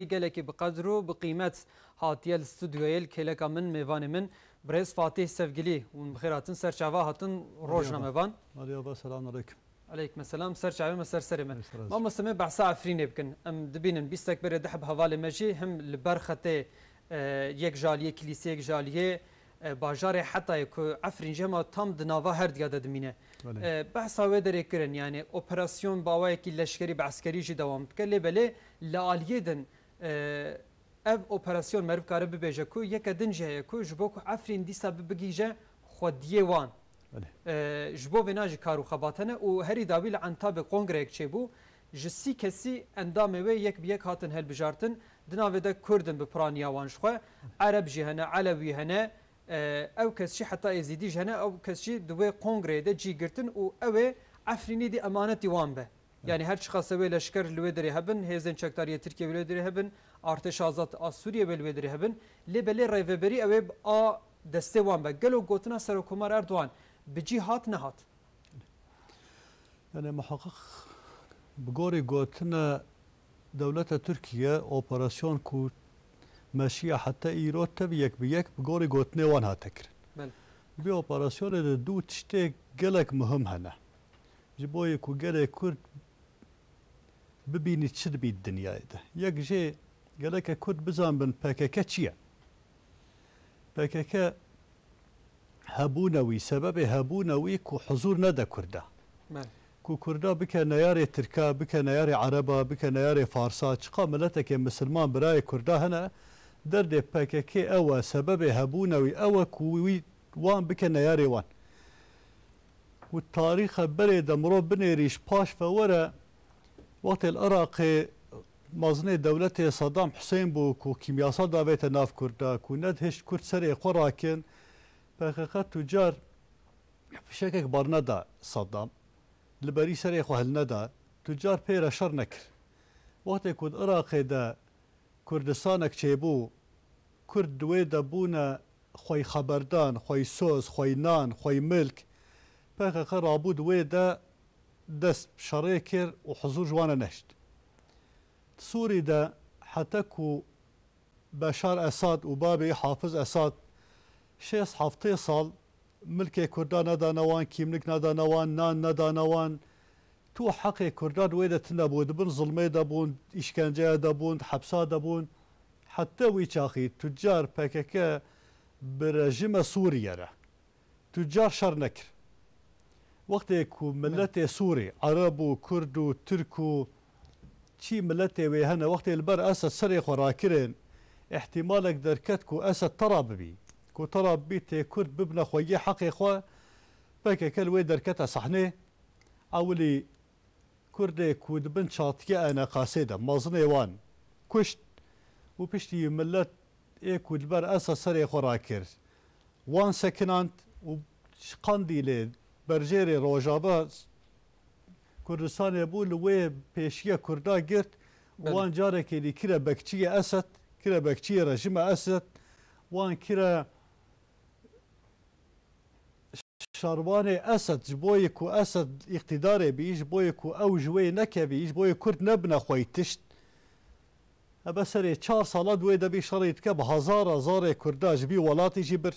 gelekî bi qedr û bi qîmet hatiye li stûdyoyê kêleka min mêvanê min Birêz Fatih Sevgilî hûn bi xêr hatin serçava hatin rojnamevan. Merhaba, selamünaleyküm. Aleykümselam serçavê me ser serê me. Mamoste me behsa Efrînê bikin. Em dibînin bîstek berê diheb hevalê me jî him li ber xetê yek jaliyê kilîseyek jaliyê bajarê Hetayê ku Efrîn jî hema tam di nava her diya de dimîne. Behsa wê derê kirin yani operasyon bawayekî leşkerî bi eskerî jî dewam dike lê belê li aliyê din ev operasyon meriv kare bibêje ku yeke din jî heye ku ji bo ku Efrîn dîsa bibigîje xwediyê wan. Ji bo vê jî kar û xebat hene û herî dawî li Entabê kongreyek çêbû ji sî kesî endamê wê yek bi yek hatin helbijartin di navê de Kurdin bi piraniya wan ji xwe Ereb jî hene Elewî hene ew kes jî heta êzîdî jî hene ew kes jî di wê kongreyê de cî girtin û ew ê Efrînê dî emanetî wan be. Yani her çiqase wê leşker li wê derê hebin, hêzên çekdariya Tirkiye li wê derê hebin, Artêşa Azad a Sûriye li wê derê hebin, lê belê rêveberî ew ê a destê wan be. Gelo gotina Serokkomar Erdoğan bi cî hat nehat. Yani muhakkak bi gorî gotina dewleta Tirkiye operasyon ku meşiya heta îro tev yek bi yek bi gorî gotinê wan hate kirin. Bi operasyonê de du tiştê gelek muhim hene. Ji bo yê ku gelê Kurd bibînî çi dibî dinyayê de. Yek jê geleke Kurd bizanbin PKK çi ye? PKK hebûna wî sebebê hebûna wî ku huzûr nede Kurda. Ku Kurda bike neyarê Tirka, bike neyarê Araba, bike neyarê Farsa, çiqa miletekê Misilman birayê Kurda hene derdê PKK ew e sebebê hebûna wî ew e ku wî wan bike neyarê wan. û tarîxa berê de mirov binêrîş paş ve were wextê li Iraqê mazinê dewletê Saddam Hüseyin bû ku kîmyasal davête nav Kurda ku nedhişt Kurd serê xwe rakin PKK tûcar fişekek bar neda Saddam li berî serê xwe hil neda tûcar pê re şer nekir. Wextê ku di Iraqê de Kurdistanek çêbû Kurd di wê de bûne xwe xeberdan, xwe soz, xwe nan, xwe milk PKK rabû di wê de dest şerê kir û huzûr ji wan re neşt. Sûrî de heta ku Beşar Esad û babê Hafız Esad 6-7 sal milkê Kurda nedane wan, kîmlik nedane wan, nan nedane wan. Tu heqê Kurda di wê de tune bû, dibin zilmê de bûn, îşkenceye de bûn, hepsa de bûn. Heta wî çaxî tûcar PKK bi rejima Sûriye re tûcar şer nekir. Wextê ku milletê Sûrî, Arab û Kurd û Türk û çî milletê wê hene wextê li ber Esed serê xwe rakirin ihtimalek derket ku Esed tera bibî. Ku tera bibî tê Kurd bibine xweyî heqê xwe PKK li wê derkete sahnê ewilî Kurdê ku dibin çatiye eneqasê de mazinê wan kuşt û piştî millet ê ku li ber Esed serê xwe rakir wan sekinand û Qandîlê berjêrê Rojava Kurdistanê bû li wê pêşiya Kurda girt wan carekê lî kire bekçiyê Esed, kire bekçiyê rejima Esed, wan kire şervanê Esed ji bo yê ku Esed îqtidarê bî, ji bo yê ku ew ji wê nekevî, ji bo yê Kurd nebine xwe tişt. Hebe serê 4 sala di wê de bî şerê dike bi hezara zarê Kurda ji vî welatê jî bir.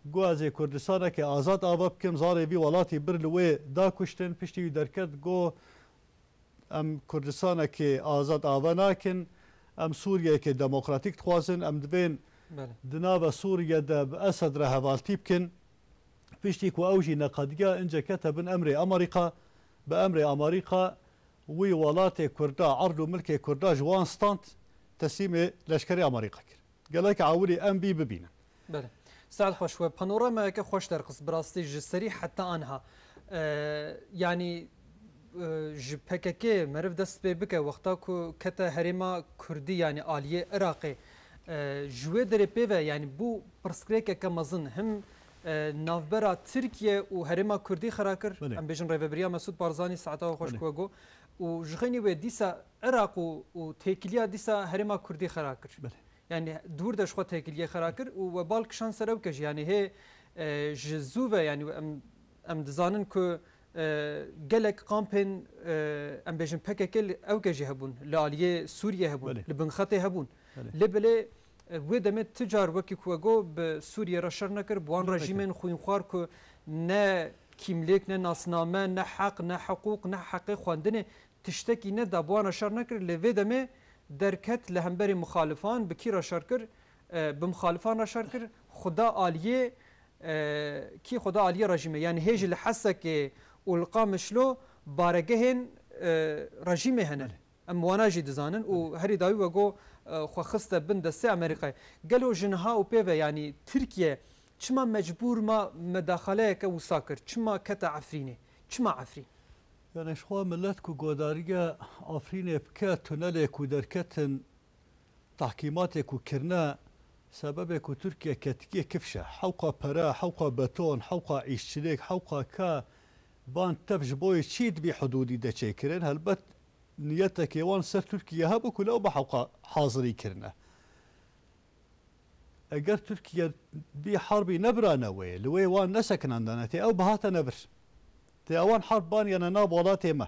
Got ez Kurdistanekê azad ava bikim zarê vî welatî bir li wê da kuştin piştî wî derket got em Kurdistanekê azad ava nakin em Sûriyeyekê demokratîk dixwazin em divên di nava Sûriye de bi Esed re hevaltî bikin piştî ku ew jî neqediya ince kete bin emrê Amerîka bi emrê Amerîka wî welatê Kurda erd û milkê Kurda ji wan stand teslîmê leşkerê Amerîka kir. Gelek awilî em bî bibînin. Saad xweş we panorameyeke xweş derxist bi rastî ji serî heta anha yanî ji PKK meriv dest pê bike wexta ku kete herêma Kurdî yanî aliyê Iraqê ji wê derê pê ve yanî bû pirsgirêkeke mezin him navbera Tirkiye û herêma Kurdî xera kir em bêjin rêveberiya Mesûd Barzanî saeta xweş ku got û ji xênî wê dîsa Iraq û têkiliya dîsa herêma Kurdî xera kir. Yani dûr de ji xwe têkiliyê xera kir û webal kişan ser ew kej yani hê ji zû ve yani em dizanin ku gelek kampên em bêjin PKK ew ke jî hebûn li aliyê Sûriye hebûn li Binxetê hebûn lê bilê wê demê ti car wekî ku ego bi Sûriye re şer nekir bi wan rejîmên xwînxwar ku ne kîmlêk ne nasname ne heq ne hiqûq ne heqê xwendinê tiştekî ne da bi wan re şer nekir lê vê demê derket li hemberî mixalifan bi kî re şer kir bi mixalifan re şer kir xuda aliyê kî xuda aliyê rejîmê yani hê jî li hesekê û li qamişlo baregehên rejîmê hene em wana jî dizanin û herî dawî wego xwe xiste bin destê Amerîkayê gelo jinha û pêve yanî Tirkiye çima mecbûr ma medaxaleyeke wisa kir çima kete Efrînê çima Efrîn yani şixwe millet ku godariya Afrînê bike tunelê ku derketin tahkîmatê ku kirine sebebê ku Tirkiye ketikiye kifşe hewqa pere hewqa beton hewqa îşçilêk hewqa ka ban tev ji bo çî dibî hudûdî de çêkirin helbet niyetekê wan ser Tirkiye hebû ku ew bi hewqa hazirî kirine eger Tirkiye bî harbî nebirane wê li wê wan nesekinandane tê ew bihate nebir tê ewan harb baniyane nav welatê me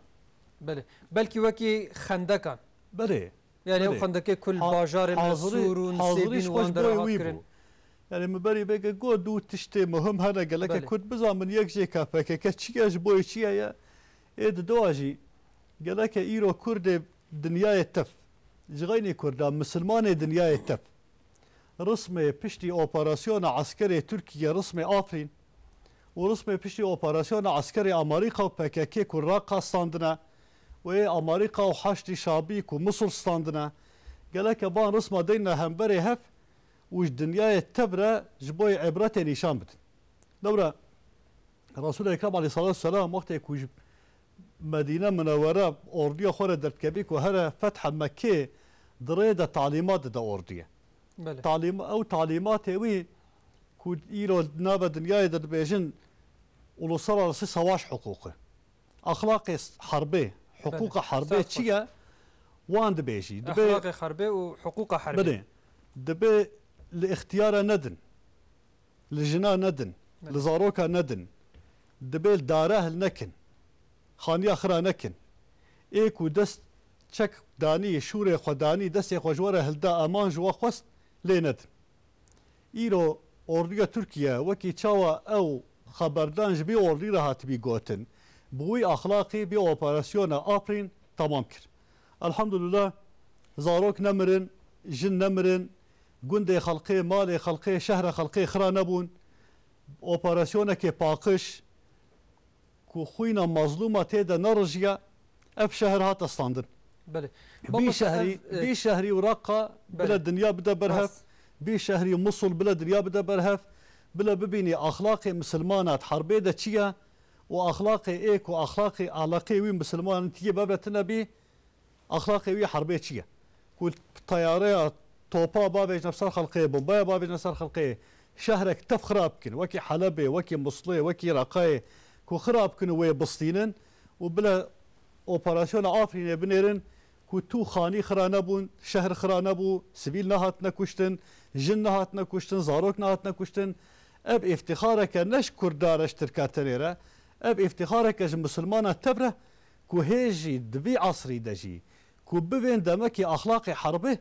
belkî wekî xendekan berê yani ew xendekê kul bajarê Mesûr û Nisêbîn wan derhat kirin yani me berî bêge got dû tiştê muhim hene geleke Kurd bizan min yek jê ka PKK çiye ji bo çi ye ê di doa jî geleke îro Kurdê dinyayê tev ji xeynî Kurdan Misilmanê dinyayê tev Rismê piştî operasyona askerê Tirkiye Rismê Afrîn û Rismê piştî operasyona askerê Amerîka û PKK ku Raqqa standine wê Amerîka û Heştî Şabî ku Musul standine geleke ban Risma deyne hemberê hev û ji dinyayê tev re ji bo ibretê nîşan bidin dewre Resûlê Ekrem aleyhissalatu vesselam wextê ku ji Medîne Munewwere orduya xwe re derdikevî ku here fetha Mekkê dirê de talîmat dide orduye ew talîmatê wî ku îro nava dinyayê de dibêjin uluslararası savaş hukuku axlaqê harbê huquqa harbê çi ye wan dibêjî axlaqê harbê û huquqa harbê dibê li ixtiyara nedin li jina nedin li zaroka nedin dibê li dare hil nekin xaniya xira nekin ê ku dest çek danî şûrê xwe danî destê xwe ji were hilda eman ji we xwest lê nedin îro orduya Tirkiye wekî çawa ew xeberdan ji bî ordî re hatibî gotin bi wî axlaqî bî operasyona Afrîn tamam kir elhamdülillah zarok nemirin jin nemirin gundê xelqê malê xelqê şehra xelqê xira nebûn operasyonekê paqij ku xwîna mazlûma tê de nerijiye ev şehir hate standin bî şehrî û Raqqa bile dinya bide berhev bî şehrî Musul bile dinya bide berhev bile bibînî axlaqê misilmanat harbê de çi ye û axlaqê ê ku axlaqê alaqê wî misilmanan tiyê bebretine bî axlaqê wî harbê çi ye ku tayareya topa bavêjne ser xelqê bombaya bavêjne ser xelqê şehrek tev xirab bikin wekî Helebê wekî Muslê wekî Raqayê ku xirab bikin û wê bistînin û bile operasyona Afrînê binêrin ku tû xanî xira nebûn şehr xira nebû sivîl nehatine kuştin jin nehatine kuştin zarok nehatine kuştin ev îftixareke ne ji Kurda re ji Tirketenê re ev îftixareke ji misilmana tev re ku hê jî di vî asrî de jî ku bivên demekî axlaqê herbê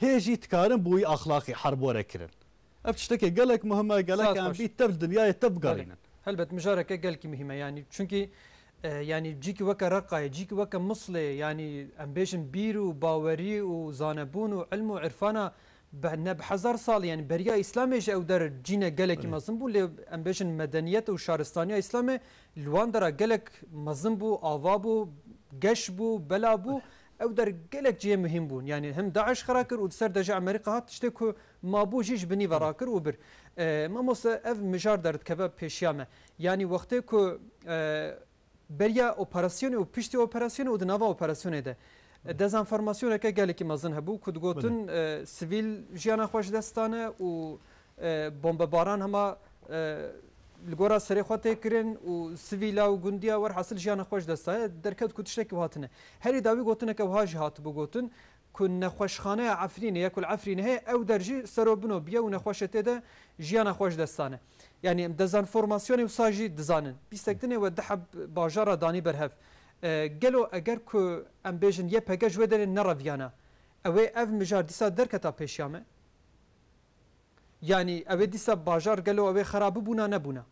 hê jî dikarin bi wî axlaqê herb were kirin ev tiştekê gelek muhim e gelek em bî tev dinyayê tev bigarînin helbet mijareke gelkî mühim e yani çünkü yani cîkî weke Reqqayê cîkî weke Muslê yani em bêjin bîr û bawerî û zanebûn û ilm û irfana ne bi hezar sal yani beriya İslamê ji ew der cîne gelekî mezin bû lê em bêjin medeniyet û şaristaniya İslamê li wan dera gelek mezin bû ava bû geş bû bela bû ew der gelek ciyê mühim bûn yani hem Daeş xira kir û ser de ji Amerîka hat tiştê ku mabû jî ji binî ve rakir û bir mamoste ev mijar derdikeve pêşiya me yani wextê ku beriya operasyonê û piştî operasyonê û di nava operasyonê de dezenformasyoneke gelekî mezin hebû ku digotin sivîl jiyana xwe ji destane û bombebaran hema li gora serê xwe tê kirin û sivîla û gundiya werhesil jiyana xwe ji destaye derket ku tiştekî hatine herî dawî gotineke wiha jî hatibû gotin ku nexweşxaneya Efrînê yekul Efrînê heye ew der jî serobino biye û nexweşê tê de jiyana xwe ji destane يعني دزانفورماسيون وساجي دزانن بيستخدمه ودحب باجارة داني برهف قالوا اگر كو ام بيجن يه پگه جودر نرافيانا اوه اف مجار ديسا دركتا پیشيامه يعني اوه ديسا باجار قالوا اوه خراب بونا نبونا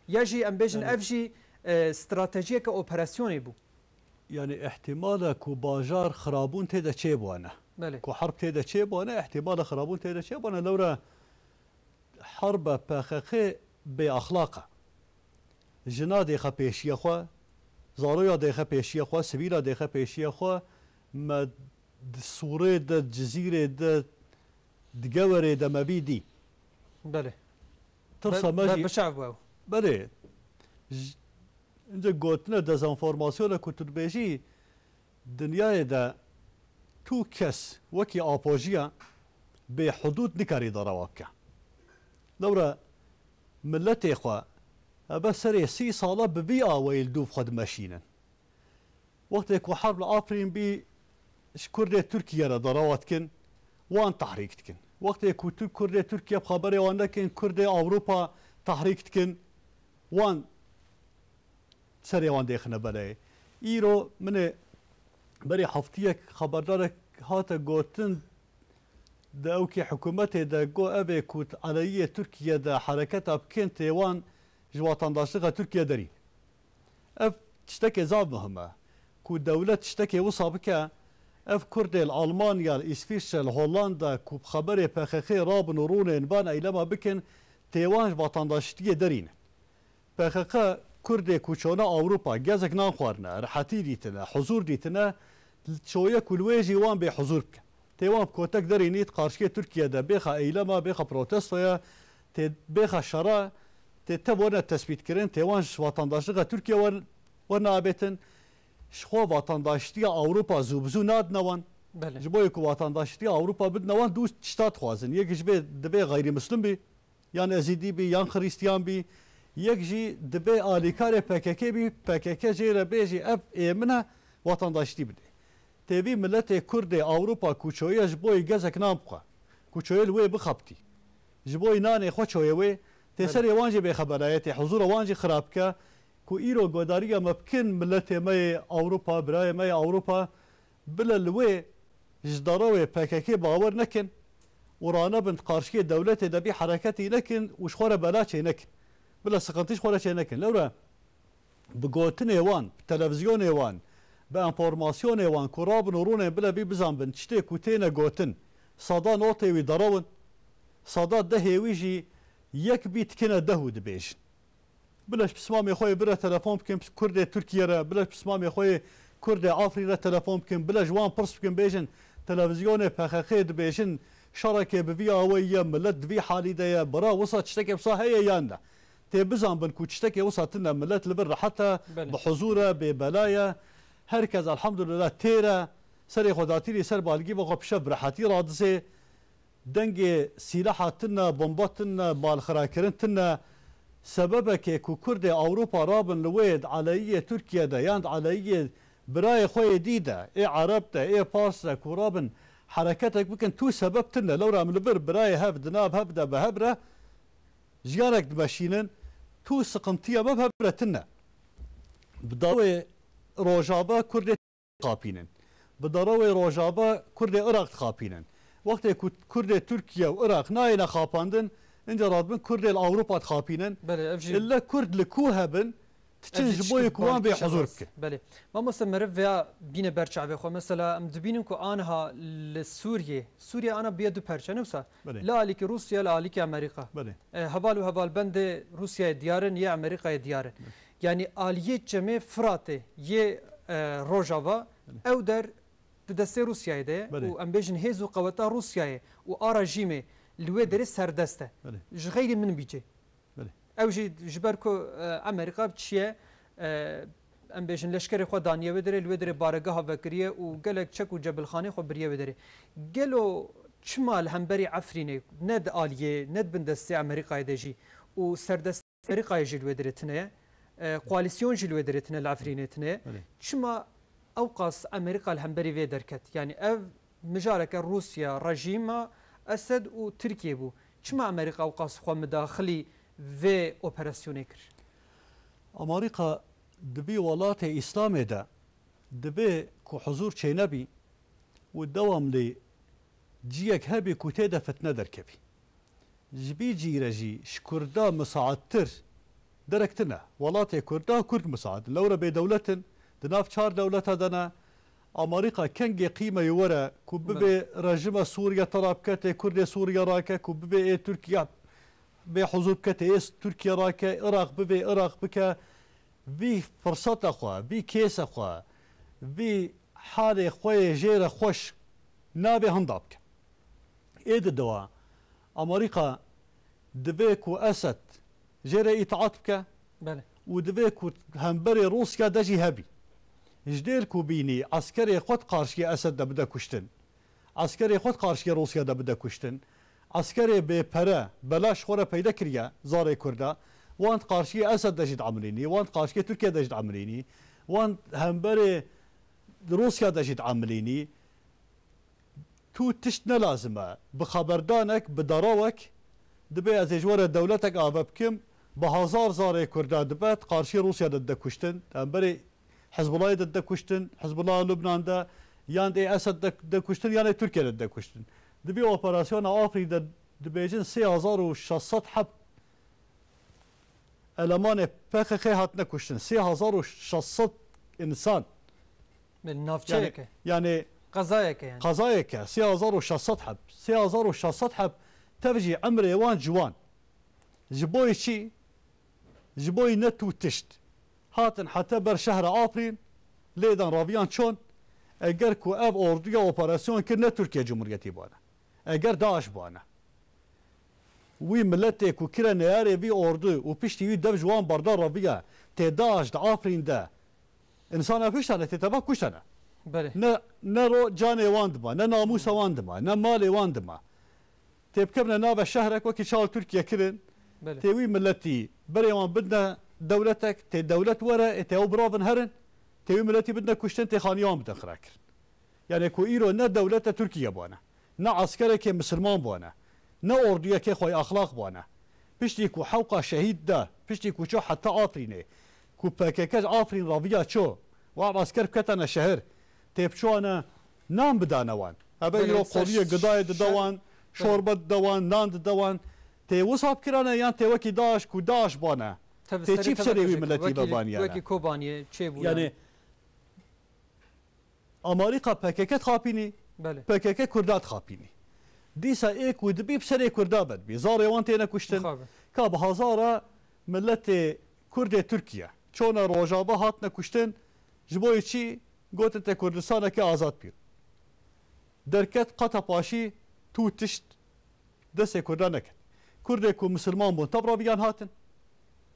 يجي ام بيجن اف جي استراتيجيه كاوبراسيون بو يعني احتمال كو باجار خرابون تيدا تشيبوانا كو حرب تيدا تشيبوانا احتمال خرابون تيدا تشيبوانا لورا حرب باخخي باخلاقه جنا ديخه پیشيه خو زارويا ديخه پیشيه خو سبيلا ديخه پیشيه خو ما سوره د جزيره د دقوري د مبيدي بله ترسى ماجي بشعب بله اینجا گوتنه دزانفورماسیون کتربیجی دنیای دا تو کس وکی آپوژیا به حدود نکاری داره واقع لورا ملت خوا ابا سری 30 ساله ببی آویل دوف خود ماشینن وقتی که حرب آفرین بی کرد ترکیه را دراوت کن وان تحریک کن وقتی که کرد ترکیه بخبری وان نکن کرد اروپا تحریک کن وان سری وان دیخنه بله ایرو من بری هفتیه خبردار هات گوتن دا اوکی حکومت دا گو اوه کود علیه ترکیه دا حرکت ابکن تیوان جواتان داشتگاه ترکیه داری اف تشتكي زاب مهمه كو دولة تشتكي وصابك اف كرد الالمانيا الاسفيش هولندا كو بخبري بخخي راب نورون انبان ايلما بكن تيوان جواتان داشتيه دارين بخخا كرد كوچونا اوروبا جازك نان خوارنا رحاتي ديتنا حضور ديتنا شويه كلويجي وان بحضور بك تيوان بكوتك دارينيت قارشيه تركيا دا بيخا ايلما بيخا بروتستويا بيخا شرا تبونا تثبيت كرين تيوان وطنداشتغا تركيا ورنابتن شخوا وطنداشتيا اوروبا زوبزو ناد نوان جبوي كو وطنداشتيا اوروبا بد نوان دو تشتات خوازن يك جبي دبي غير مسلم بي يعني ازيدي بي يعني خريستيان بي يك جي دبي اليكار PKK بي PKK جيره بيجي اب منها وطنداشتي بدي تبي ملت كرد اوروبا كوچويه جبوي جزك نامقه كوچويه الوي بخبتي جبوي ناني خوچويه تسري وانجي بخبرايتي حضور وانجي خرابكه كو ايرو غوداريا ممكن ملتي ماي اوروبا براي ماي اوروبا بلا الوي جداروي PKK باور نكن ورانا بنت قارشيه دولتي دبي حركتي لكن وش خورا بلاتشي نكن بلا سقنتيش خورا شي نكن لورا بغوتني وان تلفزيون وان بانفورماسيون وان كراب نورون بلا بي بزان بنت شتي كوتينا غوتن صدا نوتي وي دراون صدا دهيويجي يك بيت كنا دهود بيش بلاش بسمامي خوي برا تلفون بكم كرد تركيا را بلاش بسمامي خوي كرد افريقيا تلفون بكم بلا جوان برس بكم بيجن تلفزيون PKK بيجن شركه بفيا ويا ملت بي حالي ديا برا وسط تشتكي بصاحيه يانا تبزان بنكو تشتكي وسطنا ملت لبر حتى بحضوره ببلايا هركز الحمد لله تيرا سري خداتيري سر بالغي وغبشه برحتي رادزه دنگ سلاحاتنا بمباتنا بالخراكرنتنا سببك كو كرد اوروبا رابن لويد عليه تركيا دا ياند عليه براي خوي ديدا اي عربتا اي بارسا كو رابن حركتك بكن تو سببتنا لو رام لبر براي هبدنا بهبدا بهبره جيارك دمشينن تو سقمتيا بهبرتنا بداوي روجابا كرد قابينن بداوي روجابا كرد عراق قابينن وقت كرد تركيا وعراق ناينا خاباندن انجا رادبن كرد الاوروبا خابينن الا كرد لكوهبن تتنج بوي كوان بحضورك بله ما مستمر فيا بين برشعبه خو مثلا ام دبينن كو انها لسوريا سوريا انا بيد برشنوسا لا عليك روسيا لا عليك امريكا هبال وهبال بند روسيا ديارن يا امريكا ديارن يعني اليه جمع فراته ي روجافا او در دسته روسيا ده و ام بيجن هيزو قوتا روسيا و ارجيمه لوي در سردسته غير من بيجي او جي جبركو امريكا بتشيه ام بيجن لشكري خو دانيه ودري لودري بارغه وكريه و قالك تشك وجبل خاني خو بريه ودري قالوا شمال همبري عفريني ند اليه ند بندسته امريكا دجي و سردسته امريكا يجي ودرتنا كواليسيون جي ودرتنا العفرينتنا شما اوقاس امريكا الهمبري في دركت يعني اف مجارك روسيا رجيم اسد وتركيا بو شما امريكا اوقاس خو مداخلي في اوبراسيوني كر امريكا دبي ولات اسلام دا دبي كو حضور نبي والدوام لي جيك هبي كوتيدا فتنة دركبي جبي جيرجي شكردا مساعدتر دركتنا ولاتي كردا كرد مساعد لورا بدولة دناف شار دولة دنا امريكا كنجي قيمة يورا كوببي رجم سوريا طرابكته كرد سوريا راكا كوببي تركيا بحضور كته تركيا راكا عراق ببي عراق بك بي فرصة اخوا بي كيس اخوا بي حالي خوي جيرة خوش نابي هندابك ايد الدواء امريكا دبيك واسد جيرة اطاعتك بله ودبيك همبري روسيا دجي هبي جديركو بيني عسكري خود قارشي اسد دا بدا كشتن عسكري خود قارشي روسيا دا بدا كشتن عسكري بپره بلاش خوره پیدا کریا زاري كردا وانت قارشي اسد دجد عمليني وانت قارشي تركيا دجد عمليني وانت همبري روسيا دجد عمليني تو تشتنا لازمه بخبردانك بدراوك دبي از اجوار دولتك آبابكم بهزار زاري كردا دبات قارشي روسيا دد كشتن همبري حزب الله دد كشتن حزب الله لبنان دا يان دي اسد دد كشتن يان تركيا دد كشتن دبي اوبراسيون افري دبيجن 3600 حب المان PKK هاتنا كشتن 3600 انسان من نافچه يعني قضاياك يعني قضاياك 3600 حب 3600 حب تفجي عمري وان جوان جبوي شي جبوي نتو تشت هاتن حتى بر شهر ابريل ليدان رابيان شون اگر كو اب اورديا اوبراسيون كنا تركيا جمهوريتي بانا اگر داعش بانا وي ملتك وكرا نياري بي اوردو وبيشتي وي دب جوان بردار رابيا تي داعش دا ابريل دا انسان بيشتانا تتبا كشتانا بله نرو جاني واندما ناموس واندما نمالي واندما تبكبنا نابا شهرك وكي شال تركيا كرن بله تيوي ملتي بريوان بدنا دولتك تي دولة ورا تي برافن هرن تيوي ملتي بدنا كشتن تي خانيان بدنا خراكر يعني كو ايرو نا دولة تركيا بوانا نا عسكري كي مسلمان بوانا نا اردوية كي خوي اخلاق بوانا بشتي كو حوقا شهيد دا بشتي كو شو حتى عافريني كو باكيكاج عافرين رابيا شو وعب عسكر بكتنا شهر تيب شو انا نام بدانا وان هبا ايرو قضية قضايا دوان شوربة دوان ناند دوان تي وصاب كرانا يان تي وكي داش كو داش بانا تي چی بسريوي ملتي بابانيانا وكي كوبانيه چه بو يعني امريكا PKK خابيني بله PKK كردات خابيني ديسا ايك ودبي بسري كردا بد بزاري وانتينا كشتن كاب هزارة ملت كرد تركيا چونا روجابا هاتنا كشتن جبوي چي قوتن كردستان كي آزاد بير دركت قطع باشي تو تشت دسي كردا نكت كرد كو مسلمان بون تبرا بيان هاتن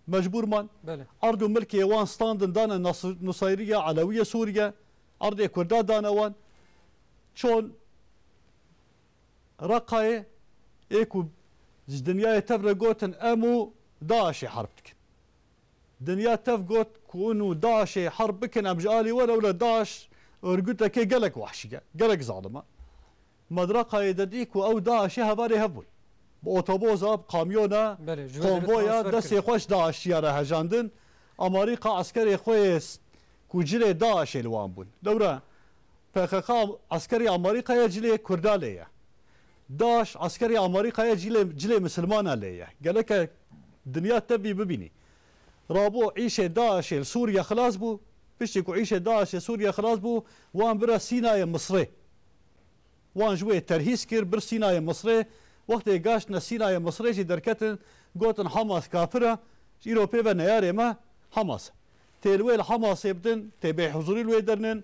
مجبور من بله أرض ملكي وان ستاندن دانا نصيرية علوية سوريا أرض كردا دانا وان شون رقاية ايكو دنيا تفرق قوتن امو داعش حربتك دنيا تفقوت كونو داعش حربكن ام جالي ولا داعش ارقوت لك قلق وحشية قلق ظالمة مدرقة يدديكو او داعش هباري هبول بأوتوبوزا بقاميونا كونفويا دسي خوش داعش يارا هجاندن امريكا عسكري خويس كوجري داعش الوان بون دورا PKK عسكري امريكا يجلي كردالية داعش عسكري امريكا يجلي مسلمان عليه قالك الدنيا تبي ببيني رابو عيشه داعش سوريا خلاص بو بيشتكو عيشه داعش سوريا خلاص بو وان برا سيناء مصري وان جوي ترهيس كير بر سيناء مصري وقت قاشنا سيناء مصري جي دركتن قوتن حماس كافره جيرو بيبا نياري ما حماس تيلويل حماس يبدن تبي حضوري الويدرنن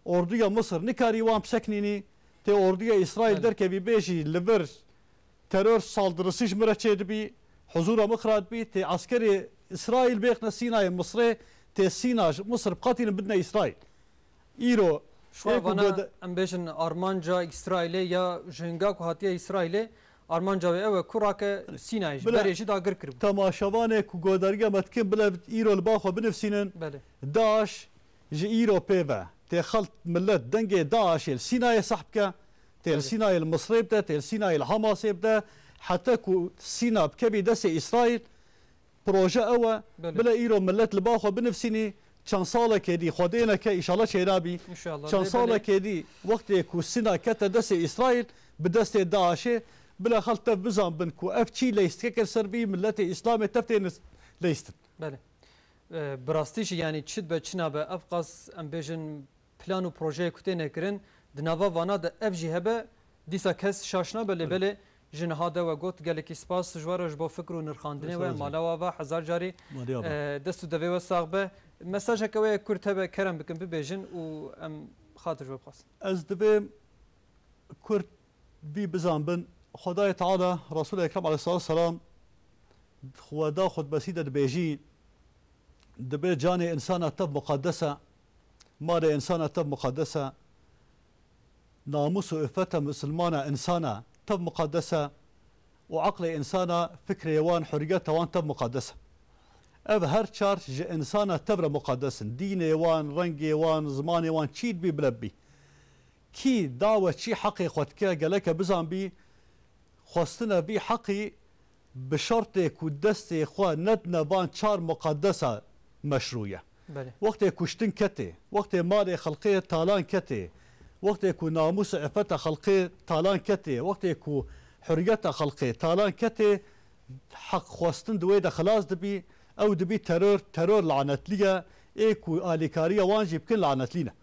اردويا مصر نكاري وان بسكنيني تي اردويا اسرائيل دركبي بيجي لبر ترور saldırısı مرچد بي حضور مخرات بي تي عسكري اسرائيل بيخنا سيناء مصري تي سيناء مصر بقاتل بدنا اسرائيل ايرو شو انا ام بيشن ارمانجا اسرائيل يا جنگا كو هاتيه اسرائيل ارمانجا و كوراك سيناء بريجي دا غير كرب تماشاوانه كو غوداريا متكن بلا ايرو الباخو بنفسينن داعش جي ايرو بيبا تي خلط ملت دنجي داعش سيناء صاحبك تي سيناء المصري بدا تي سيناء الحماس بدا حتى كو سيناء بكبي دسي اسرائيل پروژه ئەوە بڵێ ئیرۆ ملت li باخۆ بنفسینی چەند ساڵێکێ خۆدێنەکە ئیشاڵە چێرابی چەند ساڵێکێ وەختێک و سینا کەتە دەستێ ئیسرائیل bi destê Daişê bila xelk tev bizanbin ku ev çî lêstkekir ser bî milletê İslamê tev têne lêstin. Belê. Bi rastî jî yanî çi be çi nabe ev qas em bêjin plan û projeyê ku têne kirin di nava vana de ev jî hebe dîsa kes şaş nabe lê belê ji niha de we got gelekî spas ji ji bo fikr û nirxandinê we mala ve hezar carî dest û devê we sax be mesajeke we Kurd hebe kerem bikin bibêjin û em xatir ji we bixwastin. Ez divêm Kurd bî bizanbin Xwedayê Teala Resûlê Ekrem aleyhisselam xweda xutbesî de dibêjî dibe canê insana tev muqaddes e malê insana tev muqaddes e namus û iffeta misilmana insana tev muqaddes e û eqlê insana fikrê wan hurriyeta wan tev muqaddes e ev her çar ji insana tev re muqaddesin dînê wan rengê wan zimanê wan çî bî bileb bî kî dawe çî heqê xwe dike geleke bizanbî xwestina bî heqî bi şertê ku destê xwe nedine van çar muqaddesa meşrû ye wextê kuştin ketê wextê malê xelkê talan ketê wextê ku namus û iffeta xelkê talan ketê wextê ku hurriyeta xelkê talan ketê heq xwestin di wê de xilas dibî ew dibî teror lanetliye ê ku alîkariya wan jî bikin lanetlîne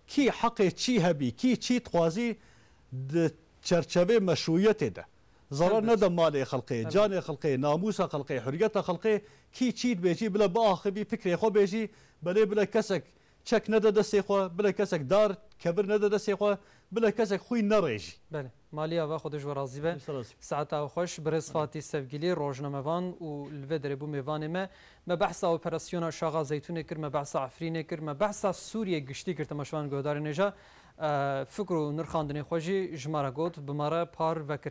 kî heqê çî hebî kî çî dixwazî di çerçevê meşrûyetê de zarar nede malê xelkê canê xelkê namusa xelkê hurriyeta xelkê kî çî dibêjî bile biaxivî fikrê xwe bêjî belê bile kesek çek nede destê xwe bile kesek dar kebir nede destê xwe bile kesek xwîn nerêjî. Belê maliya ve xwe ji razî be saeta xweş birêz Fatî Sevgilî rojnamevan û li vê derê bû mêvanê me me behsa operasyona Şaxa Zeytûnê kir me behsa Efrînê kir me behsa Sûriye giştî kir temaşevan guhdarê nêja fikr û nirxandinê xwe jî ji me re got bi me re par vekir.